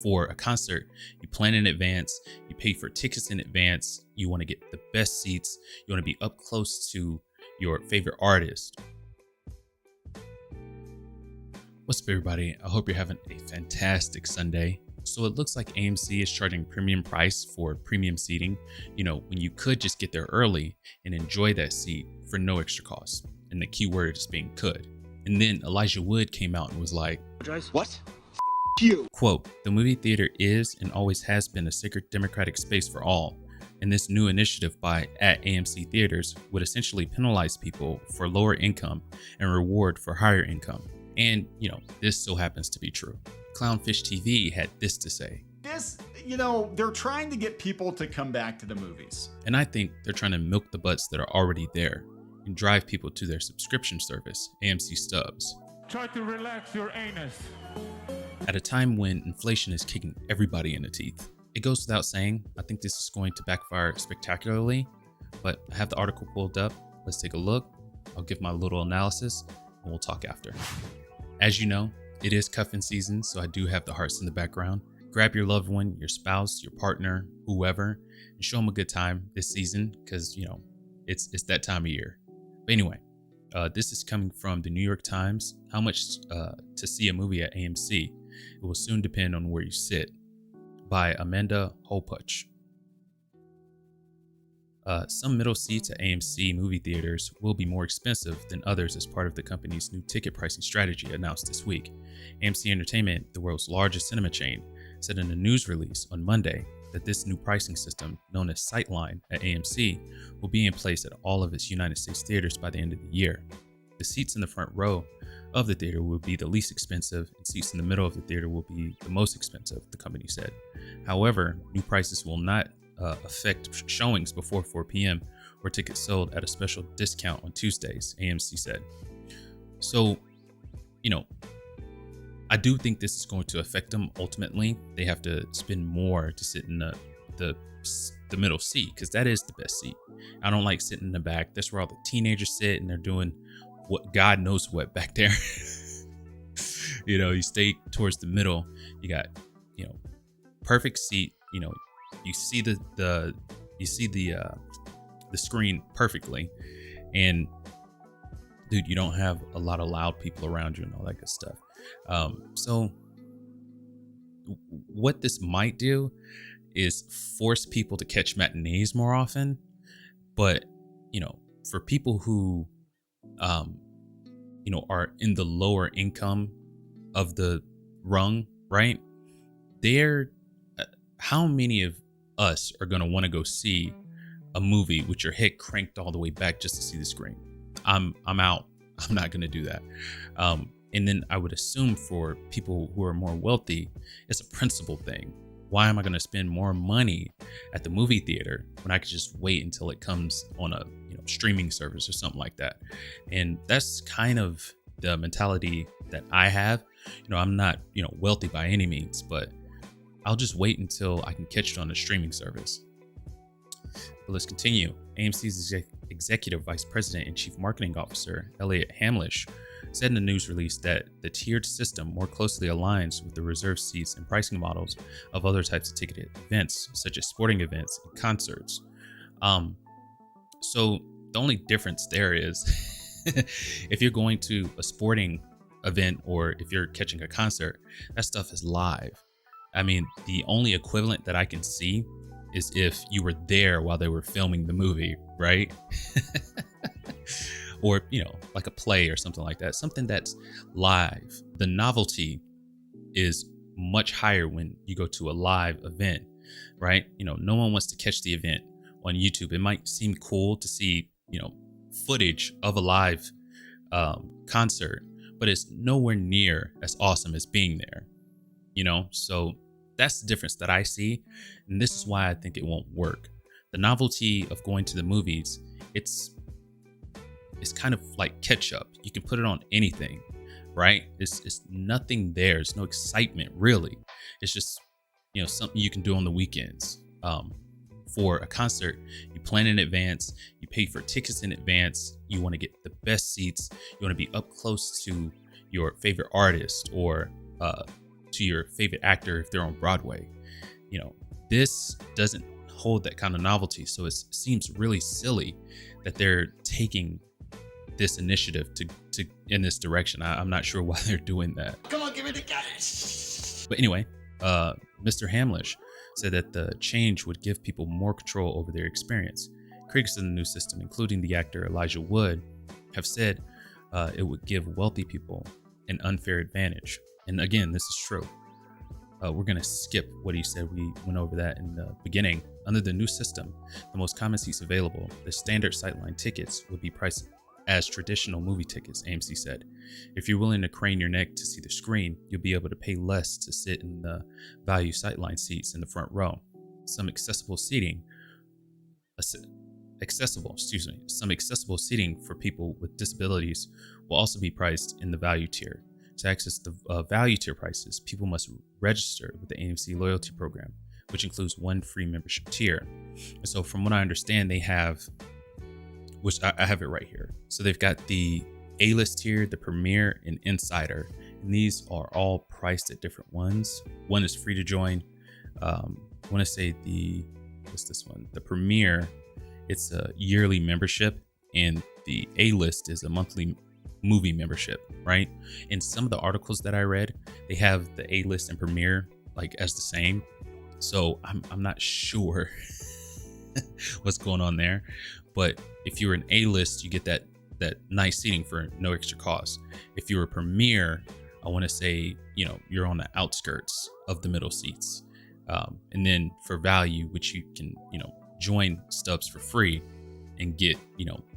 For a concert, you plan in advance, you pay for tickets in advance, you want to get the best seats, you want to be up close to your favorite artist. What's up, everybody? I hope you're having a fantastic Sunday. So it looks like AMC is charging premium price for premium seating, when you could just get there early and enjoy that seat for no extra cost. And the key word is being could. And then Elijah Wood came out and was like, "What? You." Quote, "The movie theater is and always has been a sacred democratic space for all. And this new initiative by at AMC theaters would essentially penalize people for lower income and reward for higher income." And, this so happens to be true. Clownfishtv had this to say. They're trying to get people to come back to the movies. And I think they're trying to milk the butts that are already there and drive people to their subscription service, AMC Stubs. Try to relax your anus. At a time when inflation is kicking everybody in the teeth. It goes without saying, I think this is going to backfire spectacularly, but I have the article pulled up. Let's take a look. I'll give my little analysis and we'll talk after. As you know, it is cuffing season, so I do have the hearts in the background. Grab your loved one, your spouse, your partner, whoever, and show them a good time this season because, it's that time of year. But anyway, this is coming from the New York Times. How much to see a movie at AMC? It will soon depend on where you sit. By Amanda Holpuch. Some middle seats at AMC movie theaters will be more expensive than others as part of the company's new ticket pricing strategy announced this week. AMC Entertainment, the world's largest cinema chain, said in a news release on Monday that this new pricing system, known as Sightline at AMC, will be in place at all of its United States theaters by the end of the year. The seats in the front row of the theater will be the least expensive, and seats in the middle of the theater will be the most expensive, the company said. However, new prices will not affect showings before 4 p.m. or tickets sold at a special discount on Tuesdays, AMC said. So, I do think this is going to affect them ultimately. They have to spend more to sit in the middle seat because that is the best seat. I don't like sitting in the back. That's where all the teenagers sit and they're doing what God knows what back there. You stay towards the middle. You got, perfect seat. You see the screen perfectly, and dude, you don't have a lot of loud people around you and all that good stuff. So what this might do is force people to catch matinees more often, but for people who are in the lower income of the rung, right? How many of us are going to want to go see a movie with your head cranked all the way back just to see the screen? I'm out. I'm not going to do that. And then I would assume for people who are more wealthy, it's a principle thing. Why am I going to spend more money at the movie theater when I could just wait until it comes on a streaming service or something like that? And that's kind of the mentality that I have. I'm not wealthy by any means, but I'll just wait until I can catch it on a streaming service. But let's continue. AMC's Executive Vice President and Chief Marketing Officer, Elliot Hamlish, said in a news release that the tiered system more closely aligns with the reserved seats and pricing models of other types of ticketed events, such as sporting events and concerts. So the only difference there is if you're going to a sporting event or if you're catching a concert, that stuff is live. I mean, the only equivalent that I can see is if you were there while they were filming the movie, right? Or, like a play or something like that, something that's live. The novelty is much higher when you go to a live event, right? No one wants to catch the event on YouTube. It might seem cool to see, footage of a live concert, but it's nowhere near as awesome as being there, So that's the difference that I see. And this is why I think it won't work. The novelty of going to the movies, it's kind of like ketchup. You can put it on anything, right? It's nothing there. There's no excitement really. It's just, something you can do on the weekends. For a concert, you plan in advance, you pay for tickets in advance, you want to get the best seats, you want to be up close to your favorite artist or to your favorite actor if they're on Broadway. You know, this doesn't hold that kind of novelty. So it seems really silly that they're taking this initiative to in this direction. I'm not sure why they're doing that. Come on, give me the cash. But anyway, Mr. Hamlish said that the change would give people more control over their experience. Critics of the new system, including the actor Elijah Wood, have said it would give wealthy people an unfair advantage. And again, this is true. We're going to skip what he said. We went over that in the beginning. Under the new system, the most common seats available, the standard sightline tickets, would be priced as traditional movie tickets, AMC said. If you're willing to crane your neck to see the screen, you'll be able to pay less to sit in the value sightline seats in the front row. Some accessible seating for people with disabilities will also be priced in the value tier. To access the value tier prices, people must register with the AMC loyalty program, which includes one free membership tier. And so from what I understand, they have, which I have it right here. So they've got the A-list tier, the Premier, and Insider. And these are all priced at different ones. One is free to join. I want to say what's this one? The Premier, it's a yearly membership, and the A-list is a monthly movie membership, right? In some of the articles that I read, they have the A-list and Premier like as the same. So I'm not sure what's going on there. But if you're an A-list, you get that nice seating for no extra cost. If you're a Premier, I want to say, you're on the outskirts of the middle seats. And then for value, which you can, join stubs for free and get,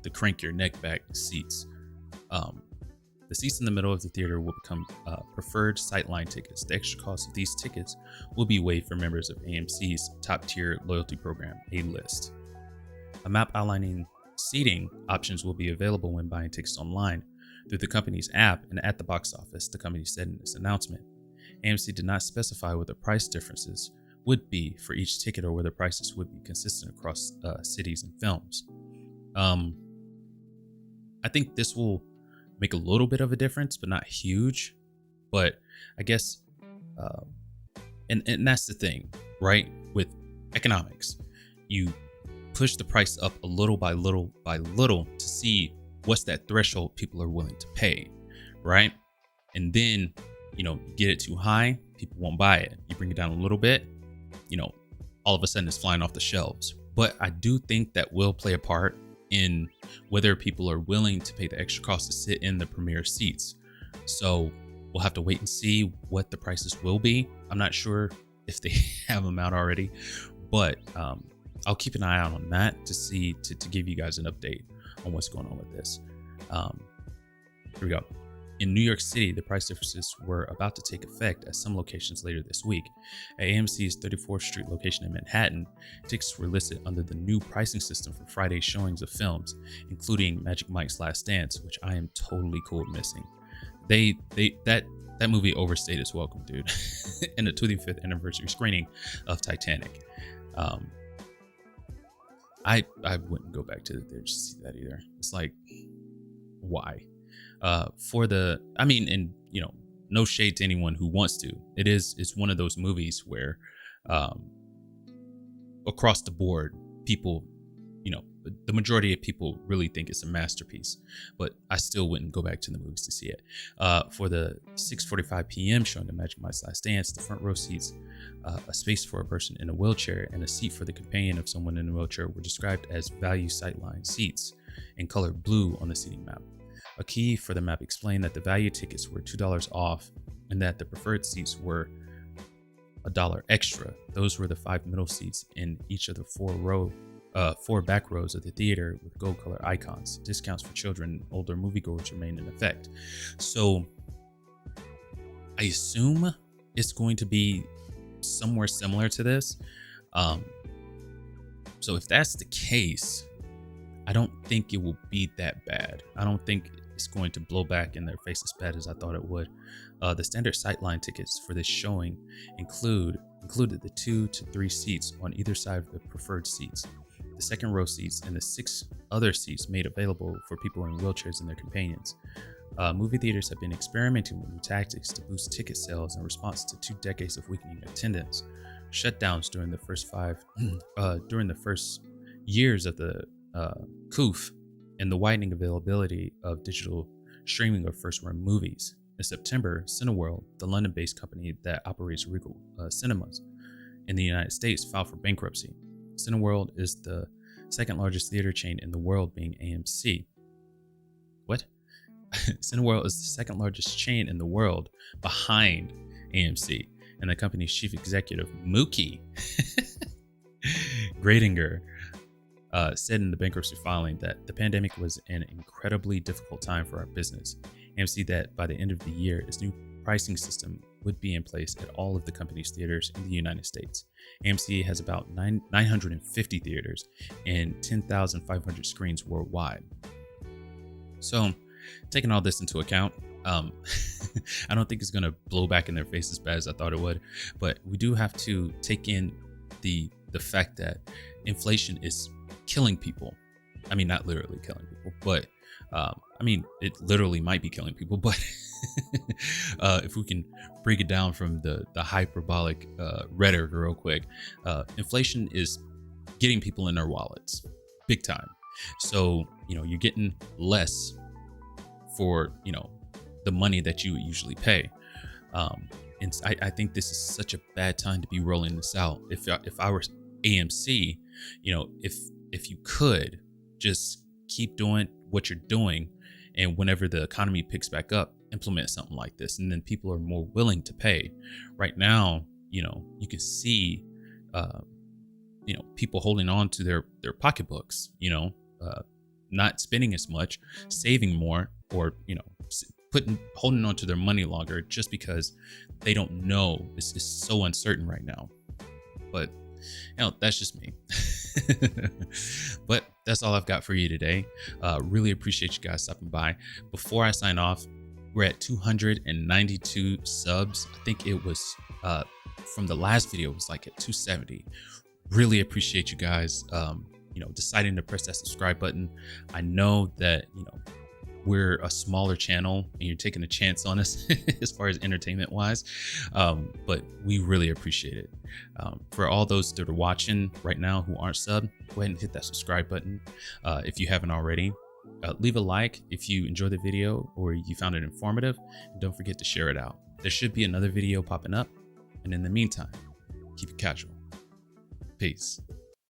the crank your neck back seats. The seats in the middle of the theater will become preferred sightline tickets. The extra cost of these tickets will be waived for members of AMC's top-tier loyalty program, A-List. A map outlining seating options will be available when buying tickets online through the company's app and at the box office, the company said in its announcement. AMC did not specify what the price differences would be for each ticket or whether prices would be consistent across cities and films. I think this will make a little bit of a difference, but not huge. But I guess, and that's the thing, right? With economics, you push the price up a little by little by little to see what's that threshold people are willing to pay, right? And then, get it too high, people won't buy it. You bring it down a little bit, all of a sudden it's flying off the shelves. But I do think that will play a part in whether people are willing to pay the extra cost to sit in the Premier seats. So we'll have to wait and see what the prices will be. I'm not sure if they have them out already, but I'll keep an eye out on that to see, to give you guys an update on what's going on with this. Here we go. In New York City, the price differences were about to take effect at some locations later this week. At AMC's 34th Street location in Manhattan, tickets were listed under the new pricing system for Friday showings of films, including Magic Mike's Last Dance, which I am totally cool with missing. That movie overstayed its welcome, dude. And the 25th anniversary screening of Titanic. I wouldn't go back to the theater to see that either. It's like, why? No shade to anyone who wants to. It's one of those movies where across the board, people, the majority of people really think it's a masterpiece, but I still wouldn't go back to the movies to see it. For the 6:45 p.m. showing the Magic Mike's Last Dance, the front row seats, a space for a person in a wheelchair, and a seat for the companion of someone in a wheelchair were described as value sightline seats in color blue on the seating map. A key for the map explained that the value tickets were $2 off and that the preferred seats were $1 extra. Those were the 5 middle seats in each of the 4 back rows of the theater with gold color icons. Discounts for children and older moviegoers remain in effect. So I assume it's going to be somewhere similar to this. So if that's the case, I don't think it will be that bad. I don't think it's going to blow back in their face as bad as I thought it would. The standard sightline tickets for this showing included the 2 to 3 seats on either side of the preferred seats, the second row seats, and the 6 other seats made available for people in wheelchairs and their companions. Movie theaters have been experimenting with new tactics to boost ticket sales in response to 2 decades of weakening attendance. Shutdowns during the first years of the COOF and the widening availability of digital streaming of first-run movies. In September, Cineworld, the London-based company that operates Regal Cinemas in the United States, filed for bankruptcy. Cineworld is the second largest theater chain in the world, being AMC. What? Cineworld is the second largest chain in the world behind AMC, and the company's chief executive, Mookie Gradinger, said in the bankruptcy filing that the pandemic was an incredibly difficult time for our business. AMC that by the end of the year, its new pricing system would be in place at all of the company's theaters in the United States. AMC has about 950 theaters and 10,500 screens worldwide. So, taking all this into account, I don't think it's going to blow back in their face as bad as I thought it would, but we do have to take in the fact that inflation is killing people. I mean, not literally killing people, but I mean, it literally might be killing people, but if we can break it down from the hyperbolic rhetoric real quick, inflation is getting people in their wallets big time. So, you're getting less for, the money that you would usually pay. And I think this is such a bad time to be rolling this out. If I were AMC, if you could just keep doing what you're doing, and whenever the economy picks back up, implement something like this, and then people are more willing to pay. Right now, you can see, people holding on to their pocketbooks, not spending as much, saving more, or holding on to their money longer, just because they don't know. It's just so uncertain right now. But that's just me. But that's all I've got for you today. Really appreciate you guys stopping by. Before I sign off, we're at 292 subs. I think it was from the last video, it was like at 270. Really appreciate you guys deciding to press that subscribe button. I know that we're a smaller channel and you're taking a chance on us as far as entertainment wise, but we really appreciate it. For all those that are watching right now who aren't subbed, go ahead and hit that subscribe button if you haven't already. Leave a like if you enjoyed the video or you found it informative, and don't forget to share it out. There should be another video popping up, and in the meantime, keep it casual. Peace.